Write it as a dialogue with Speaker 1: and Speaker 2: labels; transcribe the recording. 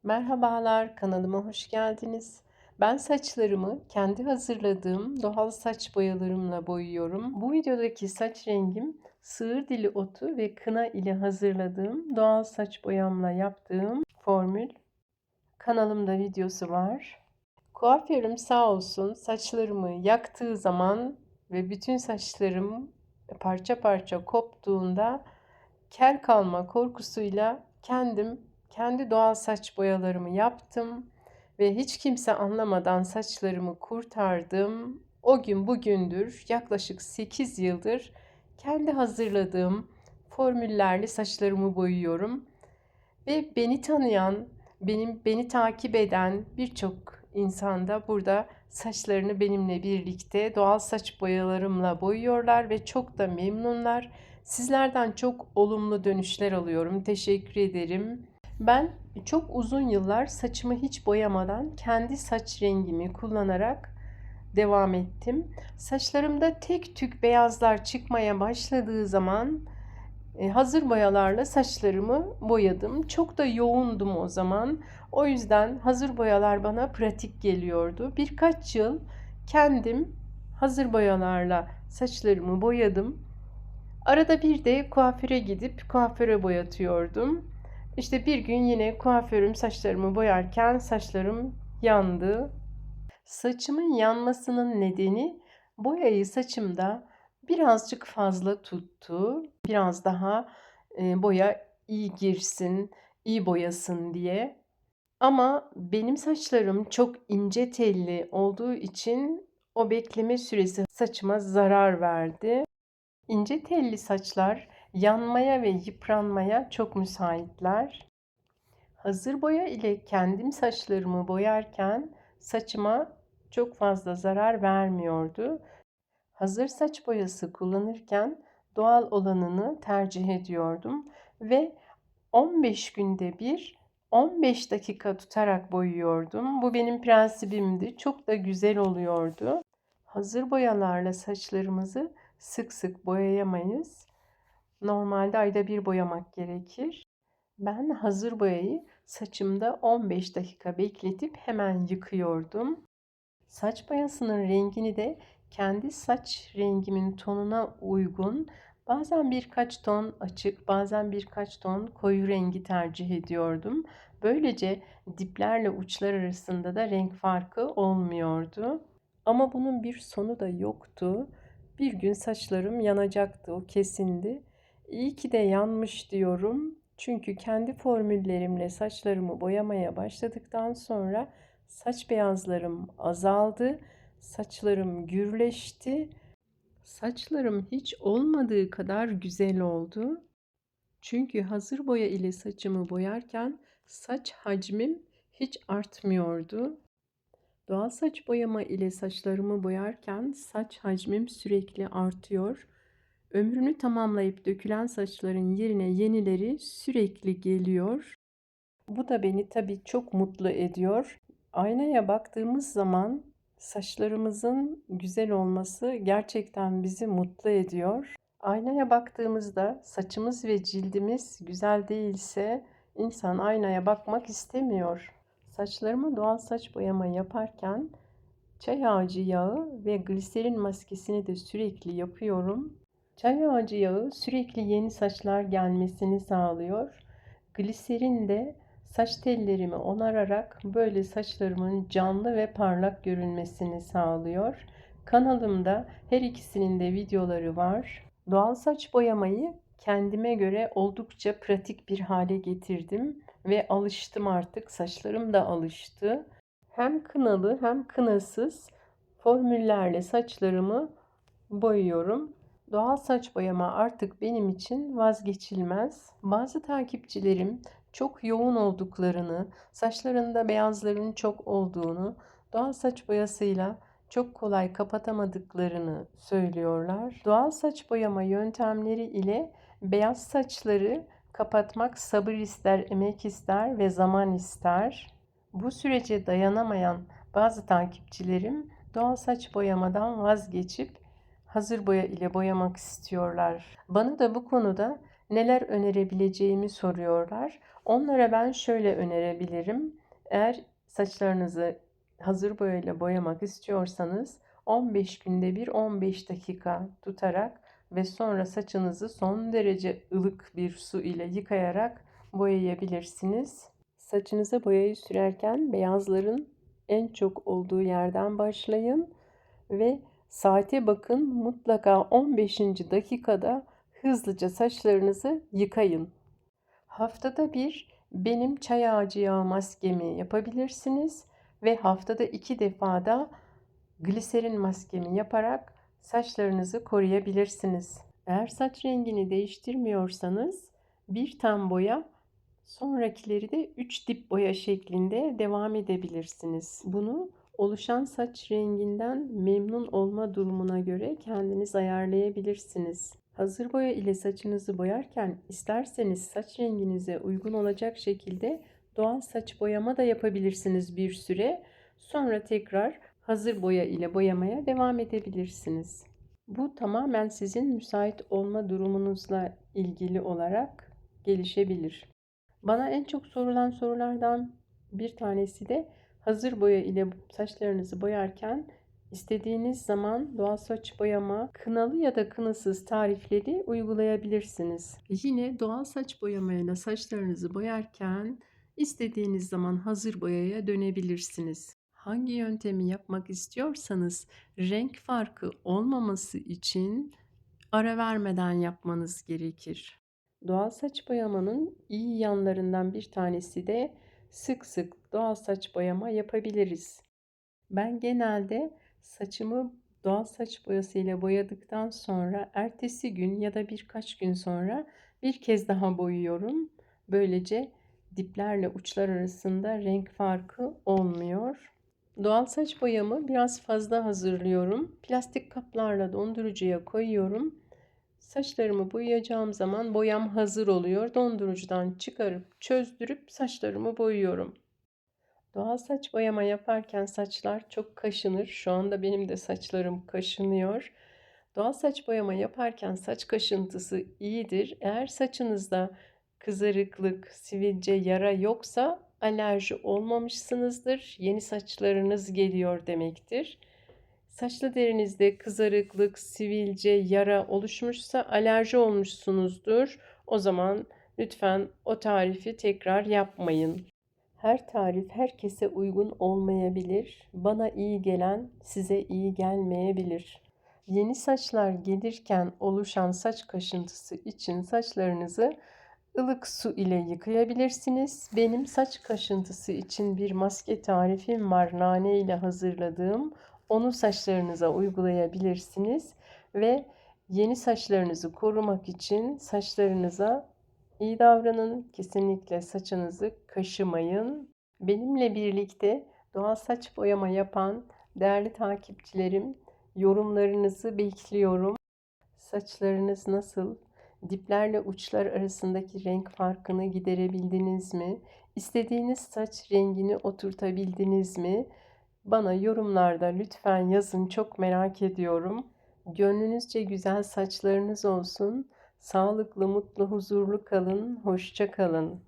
Speaker 1: Merhabalar, kanalıma hoş geldiniz. Ben saçlarımı kendi hazırladığım doğal saç boyalarımla boyuyorum. Bu videodaki saç rengim sığır dili otu ve kına ile hazırladığım doğal saç boyamla yaptığım formül. Kanalımda videosu var. Kuaförüm sağ olsun saçlarımı yaktığı zaman ve bütün saçlarım parça parça koptuğunda kel kalma korkusuyla kendi doğal saç boyalarımı yaptım ve hiç kimse anlamadan saçlarımı kurtardım. O gün bugündür yaklaşık 8 yıldır kendi hazırladığım formüllerle saçlarımı boyuyorum. Ve beni tanıyan, beni takip eden birçok insan da burada saçlarını benimle birlikte doğal saç boyalarımla boyuyorlar ve çok da memnunlar. Sizlerden çok olumlu dönüşler alıyorum. Teşekkür ederim. Ben çok uzun yıllar saçımı hiç boyamadan kendi saç rengimi kullanarak devam ettim. Saçlarımda tek tük beyazlar çıkmaya başladığı zaman hazır boyalarla saçlarımı boyadım. Çok da yoğundum o zaman. O yüzden hazır boyalar bana pratik geliyordu. Birkaç yıl kendim hazır boyalarla saçlarımı boyadım. Arada bir de kuaföre gidip kuaföre boyatıyordum. İşte bir gün yine kuaförüm saçlarımı boyarken saçlarım yandı. Saçımın yanmasının nedeni boyayı saçımda birazcık fazla tuttu. Biraz daha boya iyi girsin, iyi boyasın diye. Ama benim saçlarım çok ince telli olduğu için o bekleme süresi saçıma zarar verdi. İnce telli saçlar yanmaya ve yıpranmaya çok müsaitler. Hazır boya ile kendim saçlarımı boyarken saçıma çok fazla zarar vermiyordu. Hazır saç boyası kullanırken doğal olanını tercih ediyordum ve 15 günde bir 15 dakika tutarak boyuyordum. Bu benim prensibimdi. Çok da güzel oluyordu. Hazır boyalarla saçlarımızı sık sık boyayamayız. Normalde ayda bir boyamak gerekir. Ben hazır boyayı saçımda 15 dakika bekletip hemen yıkıyordum. Saç boyasının rengini de kendi saç rengimin tonuna uygun, bazen birkaç ton açık, bazen birkaç ton koyu rengi tercih ediyordum. Böylece diplerle uçlar arasında da renk farkı olmuyordu. Ama bunun bir sonu da yoktu. Bir gün saçlarım yanacaktı, o kesindi. İyi ki de yanmış diyorum. Çünkü kendi formüllerimle saçlarımı boyamaya başladıktan sonra saç beyazlarım azaldı, saçlarım gürleşti, saçlarım hiç olmadığı kadar güzel oldu. Çünkü hazır boya ile saçımı boyarken saç hacmim hiç artmıyordu. Doğal saç boyama ile saçlarımı boyarken saç hacmim sürekli artıyor. Ömrünü tamamlayıp dökülen saçların yerine yenileri sürekli geliyor. Bu da beni tabii çok mutlu ediyor. Aynaya baktığımız zaman saçlarımızın güzel olması gerçekten bizi mutlu ediyor. Aynaya baktığımızda saçımız ve cildimiz güzel değilse insan aynaya bakmak istemiyor. Saçlarıma doğal saç boyama yaparken çay ağacı yağı ve gliserin maskesini de sürekli yapıyorum. Çay ağacı yağı sürekli yeni saçlar gelmesini sağlıyor. Gliserin de saç tellerimi onararak böyle saçlarımın canlı ve parlak görünmesini sağlıyor. Kanalımda her ikisinin de videoları var. Doğal saç boyamayı kendime göre oldukça pratik bir hale getirdim ve alıştım artık. Saçlarım da alıştı. Hem kınalı hem kınasız formüllerle saçlarımı boyuyorum. Doğal saç boyama artık benim için vazgeçilmez. Bazı takipçilerim çok yoğun olduklarını, saçlarında beyazların çok olduğunu, doğal saç boyasıyla çok kolay kapatamadıklarını söylüyorlar. Doğal saç boyama yöntemleri ile beyaz saçları kapatmak sabır ister, emek ister ve zaman ister. Bu sürece dayanamayan bazı takipçilerim doğal saç boyamadan vazgeçip hazır boya ile boyamak istiyorlar. Bana da bu konuda neler önerebileceğimi soruyorlar. Onlara ben şöyle önerebilirim. Eğer saçlarınızı hazır boyayla boyamak istiyorsanız 15 günde bir 15 dakika tutarak ve sonra saçınızı son derece ılık bir su ile yıkayarak boyayabilirsiniz. Saçınıza boyayı sürerken beyazların en çok olduğu yerden başlayın ve saate bakın, mutlaka 15. dakikada hızlıca saçlarınızı yıkayın. Haftada bir benim çay ağacı yağı maskemi yapabilirsiniz ve haftada 2 defa da gliserin maskemi yaparak saçlarınızı koruyabilirsiniz. Eğer saç rengini değiştirmiyorsanız bir tam boya, sonrakileri de 3 dip boya şeklinde devam edebilirsiniz. Bunu oluşan saç renginden memnun olma durumuna göre kendiniz ayarlayabilirsiniz. Hazır boya ile saçınızı boyarken isterseniz saç renginize uygun olacak şekilde doğal saç boyama da yapabilirsiniz bir süre. Sonra tekrar hazır boya ile boyamaya devam edebilirsiniz. Bu tamamen sizin müsait olma durumunuzla ilgili olarak gelişebilir. Bana en çok sorulan sorulardan bir tanesi de hazır boya ile saçlarınızı boyarken istediğiniz zaman doğal saç boyama, kınalı ya da kınasız tarifleri uygulayabilirsiniz. Yine doğal saç boyamayla saçlarınızı boyarken istediğiniz zaman hazır boyaya dönebilirsiniz. Hangi yöntemi yapmak istiyorsanız renk farkı olmaması için ara vermeden yapmanız gerekir. Doğal saç boyamanın iyi yanlarından bir tanesi de sık sık doğal saç boyama yapabiliriz. Ben genelde saçımı doğal saç boyasıyla boyadıktan sonra ertesi gün ya da birkaç gün sonra bir kez daha boyuyorum. Böylece diplerle uçlar arasında renk farkı olmuyor. Doğal saç boyamı biraz fazla hazırlıyorum. Plastik kaplarla dondurucuya koyuyorum. Saçlarımı boyayacağım zaman boyam hazır oluyor. Dondurucudan çıkarıp çözdürüp saçlarımı boyuyorum. Doğal saç boyama yaparken saçlar çok kaşınır. Şu anda benim de saçlarım kaşınıyor. Doğal saç boyama yaparken saç kaşıntısı iyidir. Eğer saçınızda kızarıklık, sivilce, yara yoksa alerji olmamışsınızdır. Yeni saçlarınız geliyor demektir. Saçlı derinizde kızarıklık, sivilce, yara oluşmuşsa alerji olmuşsunuzdur. O zaman lütfen o tarifi tekrar yapmayın. Her tarif herkese uygun olmayabilir. Bana iyi gelen size iyi gelmeyebilir. Yeni saçlar gelirken oluşan saç kaşıntısı için saçlarınızı ılık su ile yıkayabilirsiniz. Benim saç kaşıntısı için bir maske tarifim var. Nane ile hazırladığım. Onu saçlarınıza uygulayabilirsiniz ve yeni saçlarınızı korumak için saçlarınıza iyi davranın. Kesinlikle saçınızı kaşımayın. Benimle birlikte doğal saç boyama yapan değerli takipçilerim, yorumlarınızı bekliyorum. Saçlarınız nasıl? Diplerle uçlar arasındaki renk farkını giderebildiniz mi? İstediğiniz saç rengini oturtabildiniz mi? Bana yorumlarda lütfen yazın, çok merak ediyorum. Gönlünüzce güzel saçlarınız olsun. Sağlıklı, mutlu, huzurlu kalın. Hoşça kalın.